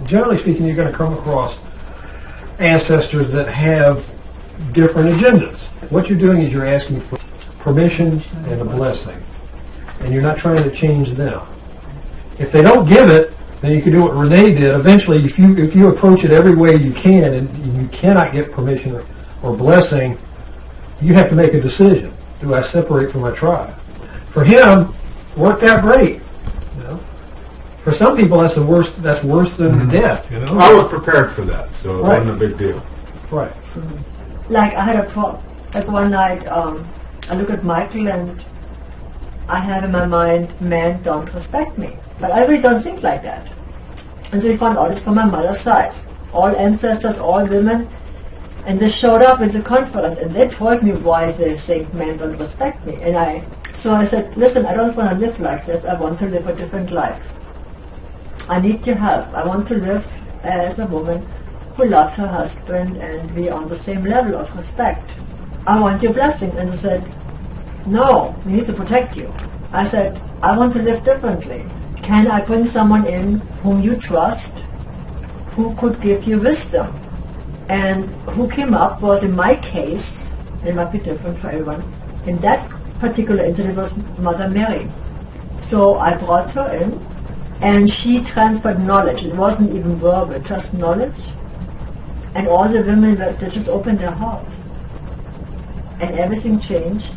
Generally speaking, you're going to come across ancestors that have different agendas. What you're doing is you're asking for permission and a blessing, and you're not trying to change them. If they don't give it, then you can do what Renee did. Eventually, if you approach it every way you can and you cannot get permission or blessing, you have to make a decision. Do I separate from my tribe? For him, worked out great. You know? For some people, that's worse than death. You know, I was prepared for that, so it wasn't a big deal. Right. Like I had like one night, I look at Michael and I have in my mind, men don't respect me. But I really don't think like that. And so we found out it's from my mother's side. All ancestors, all women. And they showed up at the conference and they told me why they think men don't respect me. So I said, listen, I don't want to live like this. I want to live a different life. I need your help. I want to live as a woman who loves her husband and be on the same level of respect. I want your blessing. And they said, no, we need to protect you. I said, I want to live differently. Can I bring someone in whom you trust, who could give you wisdom? And who came up was, in my case, it might be different for everyone, in that particular incident was Mother Mary. So I brought her in, and she transferred knowledge. It wasn't even verbal, just knowledge. And all the women, they just opened their hearts. And everything changed,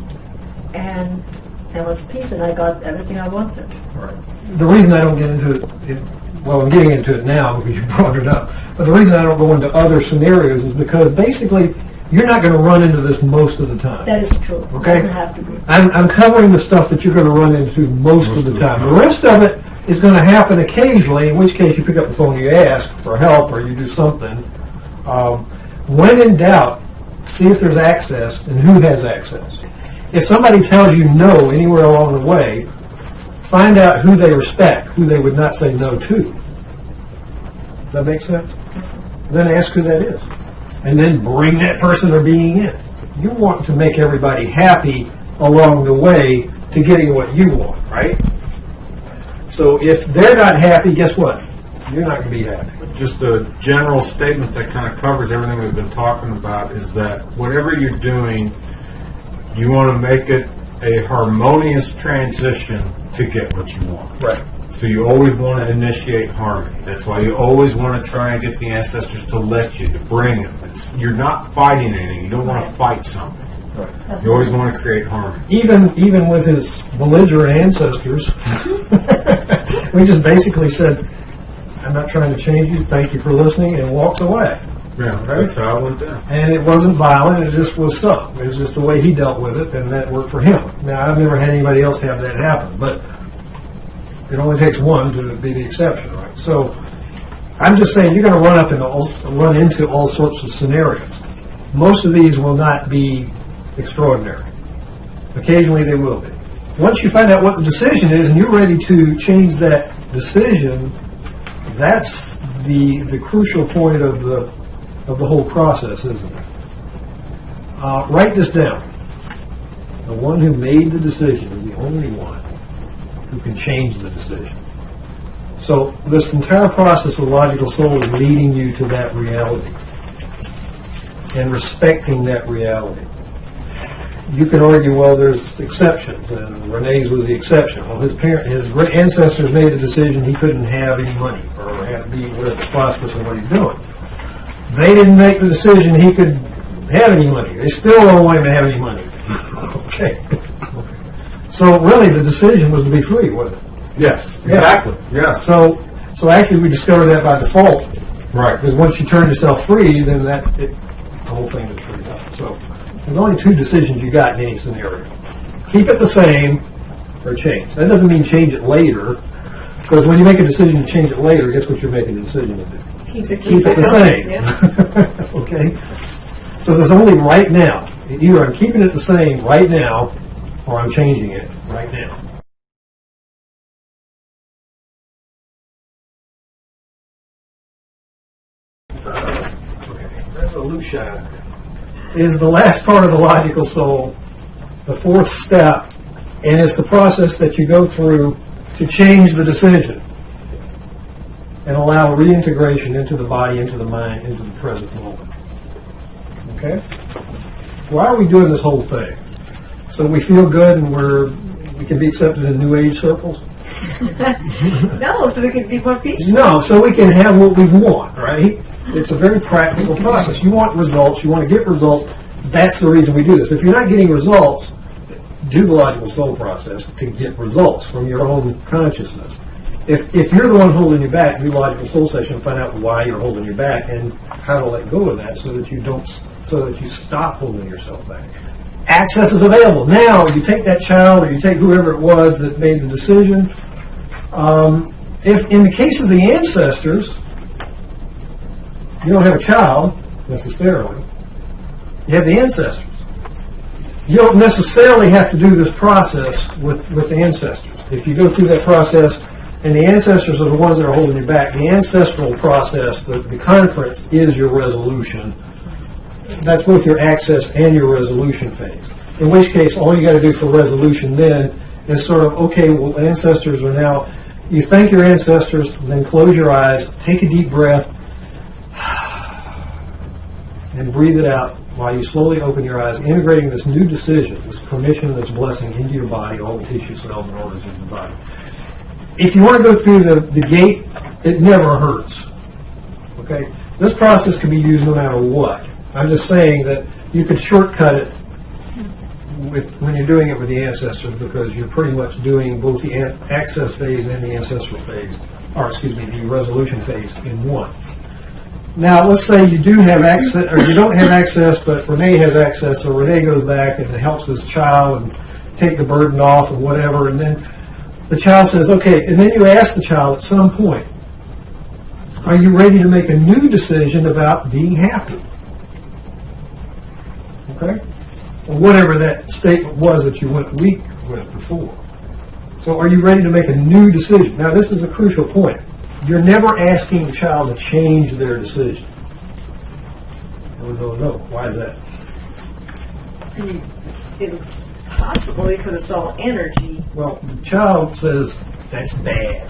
and there was peace, and I got everything I wanted. Right. The reason I don't get into it, well, I'm getting into it now because you brought it up, but the reason I don't go into other scenarios is because basically you're not going to run into this most of the time. That is true. Okay? It doesn't have to be. I'm covering the stuff that you're going to run into most of the time. The rest of it is going to happen occasionally, in which case you pick up the phone, you ask for help, or you do something. When in doubt, see if there's access and who has access. If somebody tells you no anywhere along the way, find out who they respect, who they would not say no to. Does that make sense? Then ask who that is. And then bring that person or being in. You want to make everybody happy along the way to getting what you want, right? So if they're not happy, guess what? You're not going to be happy. Just a general statement that kind of covers everything we've been talking about is that whatever you're doing, you want to make it a harmonious transition to get what you want. Right. So you always want to initiate harmony. That's why you always want to try and get the ancestors to let you, to bring them. You're not fighting anything. You don't want to fight something. Right. You always want to create harmony. Even with his belligerent ancestors, we just basically said, I'm not trying to change you, thank you for listening, and walked away. Yeah, that's how it went down. And it wasn't violent, it just was stuff. It was just the way he dealt with it, and that worked for him. Now, I've never had anybody else have that happen, but it only takes one to be the exception, right? So I'm just saying you're going to run into all sorts of scenarios. Most of these will not be extraordinary. Occasionally they will be. Once you find out what the decision is and you're ready to change that decision, that's the crucial point of the whole process, isn't it? Write this down. The one who made the decision is the only one who can change the decision. So this entire process of logical soul is leading you to that reality and respecting that reality. You can argue, well, there's exceptions, and Renee's was the exception. Well, his ancestors made the decision he couldn't have any money or have to be whatever prosperous in what he's doing. They didn't make the decision he could have any money. They still don't want him to have any money. Okay. So really, the decision was to be free, wasn't it? Yes, exactly. Yeah. So actually, we discovered that by default. Right. Because once you turn yourself free, then the whole thing is freed up. So there's only two decisions you got in any scenario. Keep it the same or change. That doesn't mean change it later, because when you make a decision to change it later, guess what you're making a decision to do? Keep it the same. Yeah. Okay? So there's only right now. Either I'm keeping it the same right now, or I'm changing it right now. Resolution is the last part of the logical soul, the fourth step, and it's the process that you go through to change the decision. and allow reintegration into the body, into the mind, into the present moment. Okay? Why are we doing this whole thing? So we feel good and we can be accepted in New Age circles? No, so we can be more peaceful. No, so we can have what we want, right? It's a very practical process. You want results, you want to get results. That's the reason we do this. If you're not getting results, do the logical soul process to get results from your own consciousness. If you're the one holding you back, do logical soul session and find out why you're holding you back and how to let go of that so that you stop holding yourself back. Access is available. Now, you take that child or you take whoever it was that made the decision. If in the case of the ancestors, you don't have a child necessarily, you have the ancestors. You don't necessarily have to do this process with the ancestors. If you go through that process and the ancestors are the ones that are holding you back, the ancestral process, the conference is your resolution. That's both your access and your resolution phase. In which case, all you got to do for resolution then is sort of, okay, well, ancestors are now, you thank your ancestors, then close your eyes, take a deep breath, and breathe it out while you slowly open your eyes, integrating this new decision, this permission, this blessing into your body, all the tissue cells and organs in the body. If you want to go through the gate, it never hurts. Okay? This process can be used no matter what. I'm just saying that you could shortcut it when you're doing it with the ancestors because you're pretty much doing both the access phase and the ancestral phase, the resolution phase in one. Now, let's say you do have access, or you don't have access, but Renee has access, so Renee goes back and helps this child and take the burden off or whatever, and then the child says, okay, and then you ask the child at some point, are you ready to make a new decision about being happy? Okay? Or whatever that statement was that you went weak with before. So are you ready to make a new decision? Now, this is a crucial point. You're never asking the child to change their decision. No. Why is that? Impossible because it's all energy. Well, the child says, that's bad.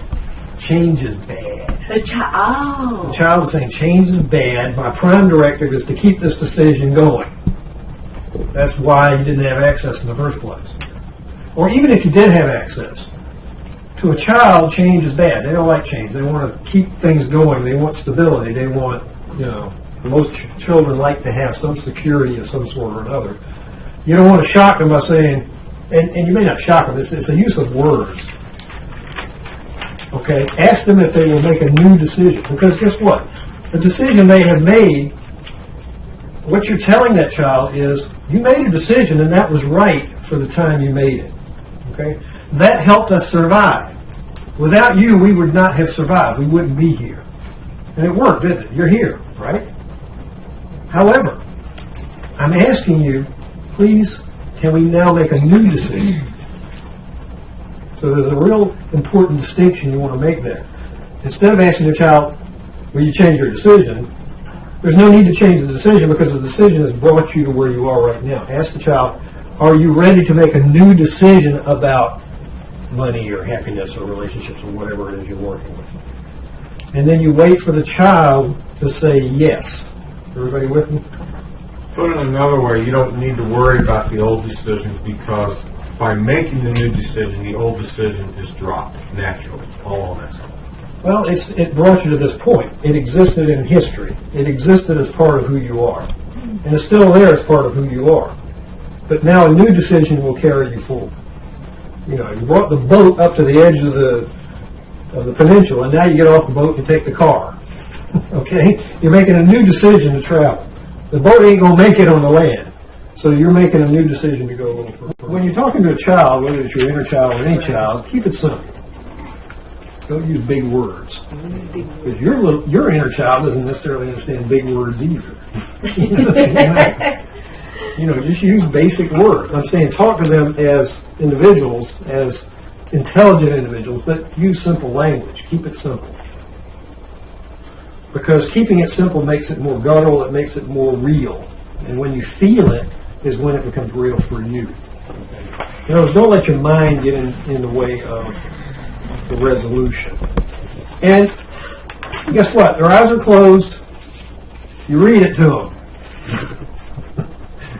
Change is bad. The child is saying, change is bad. My prime directive is to keep this decision going. That's why you didn't have access in the first place. Or even if you did have access, to a child, change is bad. They don't like change. They want to keep things going. They want stability. They want, most children like to have some security of some sort or another. You don't want to shock them by saying, and you may not shock them, it's a use of words. Okay? Ask them if they will make a new decision. Because guess what? The decision they have made, what you're telling that child is, you made a decision and that was right for the time you made it. Okay? That helped us survive. Without you, we would not have survived. We wouldn't be here. And it worked, didn't it? You're here, right? However, I'm asking you, please, can we now make a new decision? So there's a real important distinction you want to make there. Instead of asking your child, will you change your decision? There's no need to change the decision because the decision has brought you to where you are right now. Ask the child, are you ready to make a new decision about money or happiness or relationships or whatever it is you're working with? And then you wait for the child to say yes. Everybody with me? Put it another way, you don't need to worry about the old decisions because by making the new decision, the old decision is dropped naturally, all on its own. Well, it brought you to this point. It existed in history. It existed as part of who you are. And it's still there as part of who you are. But now a new decision will carry you forward. You brought the boat up to the edge of the peninsula, and now you get off the boat and take the car. Okay? You're making a new decision to travel. The boat ain't going to make it on the land. So you're making a new decision to go a little further. When you're talking to a child, whether it's your inner child or any child, keep it simple. Don't use big words. Because your inner child doesn't necessarily understand big words either. Just use basic words. I'm saying talk to them as individuals, as intelligent individuals, but use simple language. Keep it simple. Because keeping it simple makes it more guttural, it makes it more real. And when you feel it is when it becomes real for you. Don't let your mind get in the way of the resolution. And Guess what? Their eyes are closed. You read it to them.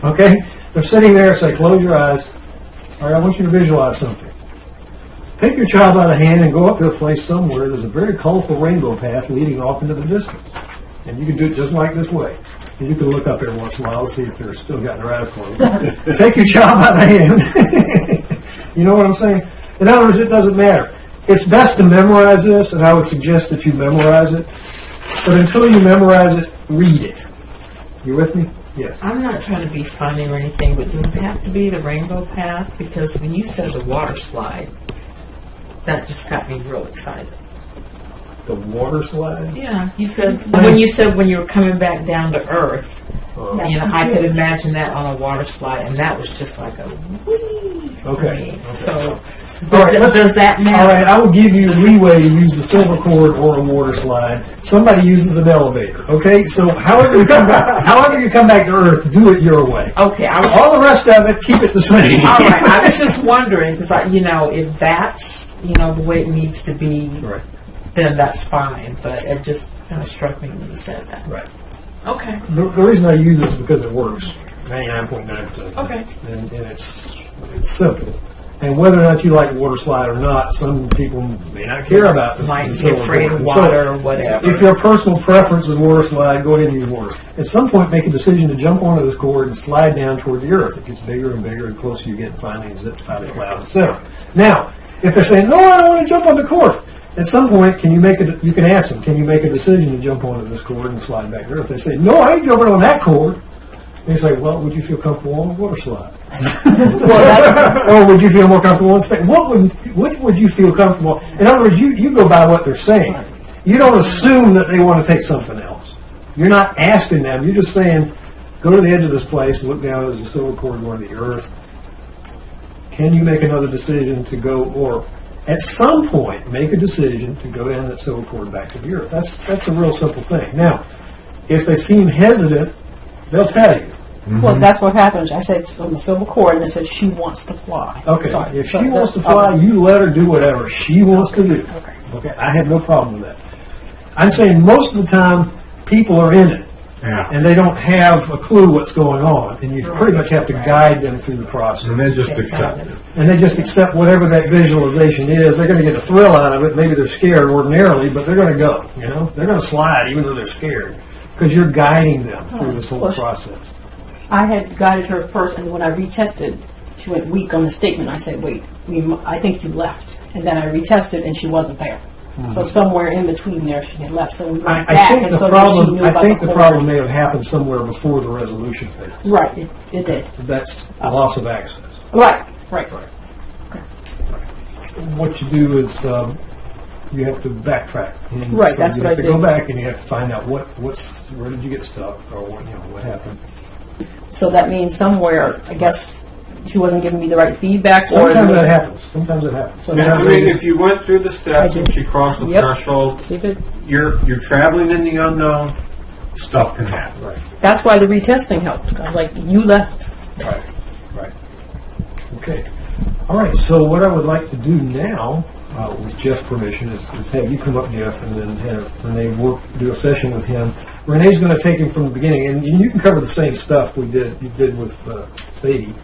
Okay? They're sitting there, say, close your eyes. All right, I want you to visualize something. Take your child by the hand and go up to a place somewhere. There's a very colorful rainbow path leading off into the distance. And you can do it just like this way. And you can look up every once in a while to see if they're still got their eyes closed. Take your child by the hand. You know what I'm saying? In other words, it doesn't matter. It's best to memorize this, and I would suggest that you memorize it. But until you memorize it, read it. You with me? Yes. I'm not trying to be funny or anything, but does it have to be the rainbow path? Because when you said the water slide, that just got me real excited. The water slide? Yeah, you said when you were coming back down to earth, Yeah. you know, I could imagine that on a water slide, and that was just like a whee. Okay. For me. So, All right, does that All matter? right, I will give you leeway to use the silver cord or a water slide. Somebody uses an elevator. Okay, so however you come back to Earth, do it your way. Okay, I was All the rest of it, keep it the same. all right. I was just wondering because if that's the way it needs to be, Right. then that's fine. But it just kind of struck me when you said that. Right. Okay. The reason I use it is because it works 99.9%. Okay. And it's simple. And whether or not you like water slide or not, some people may not care about this. Might the be silver afraid cord. of And so, water or whatever. if your personal preference is water slide, go ahead and use water. At some point, make a decision to jump onto this cord and slide down toward the earth. It gets bigger and bigger, and closer you get, and finally it zips out of the cloud, etc. Now, if they're saying, "No, I don't want to jump on the cord," at some point, you can ask them, "Can you make a decision to jump onto this cord and slide back to earth?" They say, "No, I ain't jumping on that cord." And you say, "Well, would you feel comfortable on the water slide?" Or would you feel more comfortable in space? Which would you feel comfortable? In other words, you go by what they're saying. You don't assume that they want to take something else. You're not asking them. You're just saying, go to the edge of this place and look down. There's a silver cord going to the earth. Can you make another decision to go, or at some point, make a decision to go down that silver cord back to the earth? That's a real simple thing. Now, if they seem hesitant, they'll tell you. Well, that's what happens. I said on the silver cord, and it said she wants to fly. Okay, Sorry. if So she wants to that's- fly, you let her do whatever she wants to do. Okay, I have no problem with that. I'm saying most of the time, people are in it, Yeah. and they don't have a clue what's going on, and you pretty much have to guide them through the process. And they just accept it. And they just accept whatever that visualization is. They're going to get a thrill out of it. Maybe they're scared ordinarily, but they're going to go. They're going to slide even though they're scared because you're guiding them through this whole process. I had guided her first, and when I retested, she went weak on the statement. I said, "Wait, I think you left." And then I retested, and she wasn't there. So somewhere in between there, she had left. So we went I back, think and the so then problem. she knew I about think the cord. problem may have happened somewhere before the resolution phase. Right, it did. That's the loss of access. Right. What you do is you have to backtrack. And Right, so that's you what have I to go did. back and you have to find out where did you get stuck or what happened. So that means somewhere, I guess, she wasn't giving me the right feedback. Sometimes that happens. Sometimes it happens. I mean, if you went through the steps and she crossed the Yep. threshold, She did. you're traveling in the unknown. Stuff can happen. Right. That's why the retesting helped. I was like, you left. Right. Okay. All right. So what I would like to do now, with Jeff's permission, is have you come up, Jeff, and then have Renee do a session with him. Renee's going to take him from the beginning, and you can cover the same stuff you did with Sadie.